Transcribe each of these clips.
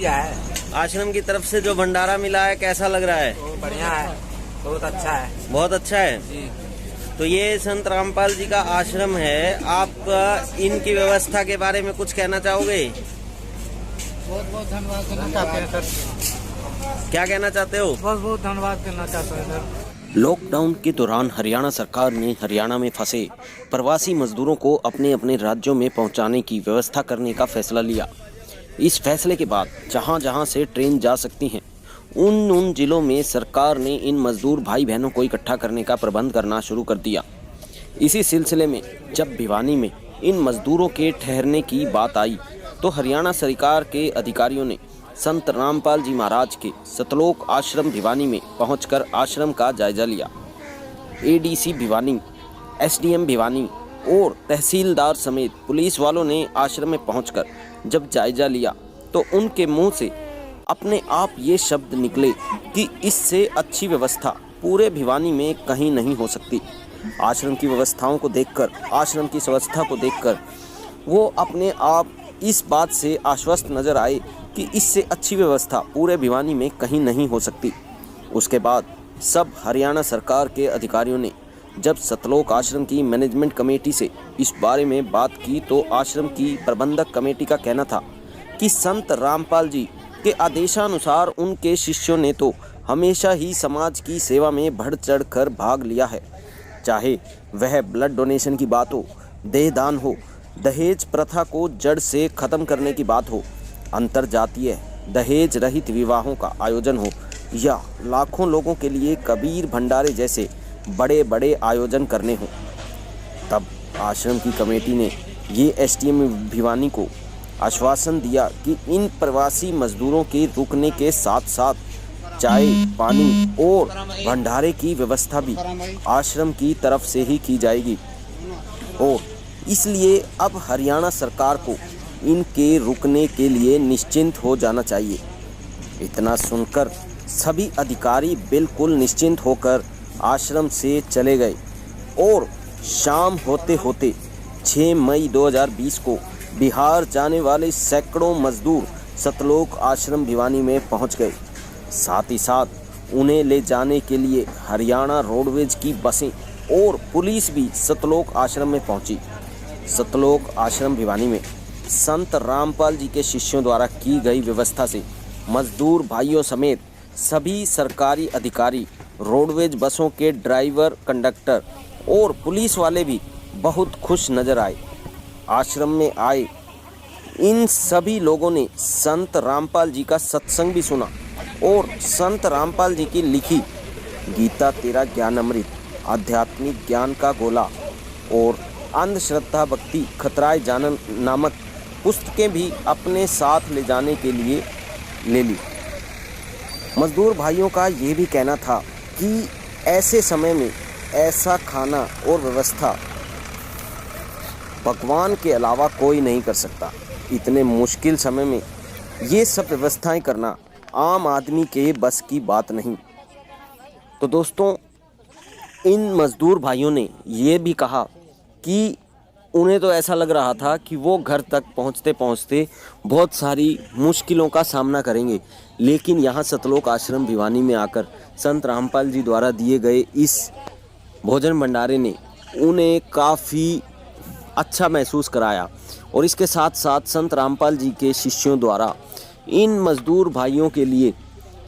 क्या है? आश्रम की तरफ से जो भंडारा मिला है कैसा लग रहा है? वो बढ़िया है, बहुत अच्छा है बहुत अच्छा है जी। तो ये संत रामपाल जी का आश्रम है। आप इनकी व्यवस्था के बारे में कुछ कहना चाहोगे? बहुत बहुत धन्यवाद करना चाहते हैं सर। क्या कहना चाहते हो? बहुत बहुत धन्यवाद करना चाहते हैं सर। लॉकडाउन के दौरान हरियाणा सरकार ने हरियाणा में फंसे प्रवासी मजदूरों को अपने अपने राज्यों में पहुंचाने की व्यवस्था करने का फैसला लिया। इस फैसले के बाद जहां जहां से ट्रेन जा सकती हैं उन जिलों में सरकार ने इन मजदूर भाई बहनों को इकट्ठा करने का प्रबंध करना शुरू कर दिया। इसी सिलसिले में जब भिवानी में इन मजदूरों के ठहरने की बात आई तो हरियाणा सरकार के अधिकारियों ने संत रामपाल जी महाराज के सतलोक आश्रम भिवानी में पहुंचकर आश्रम का जायजा लिया। एडीसी भिवानी, एसडीएम भिवानी और तहसीलदार समेत पुलिस वालों ने आश्रम में पहुंचकर जब जायजा लिया तो उनके मुंह से अपने आप ये शब्द निकले कि इससे अच्छी व्यवस्था पूरे भिवानी में कहीं नहीं हो सकती। आश्रम की व्यवस्थाओं को देखकर, आश्रम की व्यवस्था को देखकर वो अपने आप इस बात से आश्वस्त नजर आए कि इससे अच्छी व्यवस्था पूरे भिवानी में कहीं नहीं हो सकती। उसके बाद सब हरियाणा सरकार के अधिकारियों ने जब सतलोक आश्रम की मैनेजमेंट कमेटी से इस बारे में बात की तो आश्रम की प्रबंधक कमेटी का कहना था कि संत रामपाल जी के आदेशानुसार उनके शिष्यों ने तो हमेशा ही समाज की सेवा में बढ़ चढ़ कर भाग लिया है, चाहे वह ब्लड डोनेशन की बात हो, देहदान हो, दहेज प्रथा को जड़ से खत्म करने की बात हो, अंतरजातीय दहेज रहित विवाहों का आयोजन हो या लाखों लोगों के लिए कबीर भंडारे जैसे बड़े बड़े आयोजन करने हो। तब आश्रम की कमेटी ने ये एसडीएम भिवानी को आश्वासन दिया कि इन प्रवासी मजदूरों के रुकने के साथ साथ चाय, पानी और भंडारे की व्यवस्था भी आश्रम की तरफ से ही की जाएगी और इसलिए अब हरियाणा सरकार को इनके रुकने के लिए निश्चिंत हो जाना चाहिए। इतना सुनकर सभी अधिकारी बिल्कुल निश्चिंत होकर आश्रम से चले गए और शाम होते होते 6 मई 2020 को बिहार जाने वाले सैकड़ों मजदूर सतलोक आश्रम भिवानी में पहुंच गए। साथ ही साथ उन्हें ले जाने के लिए हरियाणा रोडवेज की बसें और पुलिस भी सतलोक आश्रम में पहुंची। सतलोक आश्रम भिवानी में संत रामपाल जी के शिष्यों द्वारा की गई व्यवस्था से मजदूर भाइयों समेत सभी सरकारी अधिकारी, रोडवेज बसों के ड्राइवर, कंडक्टर और पुलिस वाले भी बहुत खुश नजर आए। आश्रम में आए इन सभी लोगों ने संत रामपाल जी का सत्संग भी सुना और संत रामपाल जी की लिखी गीता तेरा ज्ञान अमृत, आध्यात्मिक ज्ञान का गोला और अंधश्रद्धा भक्ति खतराए जानन नामक पुस्तकें भी अपने साथ ले जाने के लिए ले ली। मजदूर भाइयों का ये भी कहना था कि ऐसे समय में ऐसा खाना और व्यवस्था भगवान के अलावा कोई नहीं कर सकता। इतने मुश्किल समय में ये सब व्यवस्थाएं करना आम आदमी के बस की बात नहीं। तो दोस्तों, इन मजदूर भाइयों ने ये भी कहा कि उन्हें तो ऐसा लग रहा था कि वो घर तक पहुंचते पहुंचते बहुत सारी मुश्किलों का सामना करेंगे, लेकिन यहाँ सतलोक आश्रम भिवानी में आकर संत रामपाल जी द्वारा दिए गए इस भोजन भंडारे ने उन्हें काफ़ी अच्छा महसूस कराया। और इसके साथ साथ संत रामपाल जी के शिष्यों द्वारा इन मजदूर भाइयों के लिए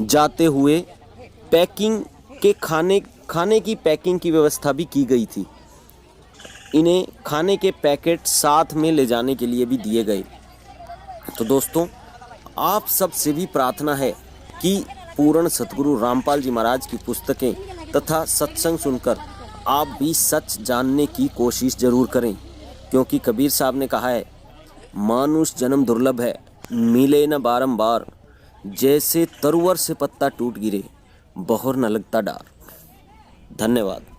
जाते हुए पैकिंग के खाने की पैकिंग की व्यवस्था भी की गई थी। इन्हें खाने के पैकेट साथ में ले जाने के लिए भी दिए गए। तो दोस्तों, आप सब से भी प्रार्थना है कि पूर्ण सतगुरु रामपाल जी महाराज की पुस्तकें तथा सत्संग सुनकर आप भी सच जानने की कोशिश जरूर करें, क्योंकि कबीर साहब ने कहा है, मानुष जन्म दुर्लभ है, मिले न बारंबार, जैसे तरुवर से पत्ता टूट गिरे, बहोर न लगता डार। धन्यवाद।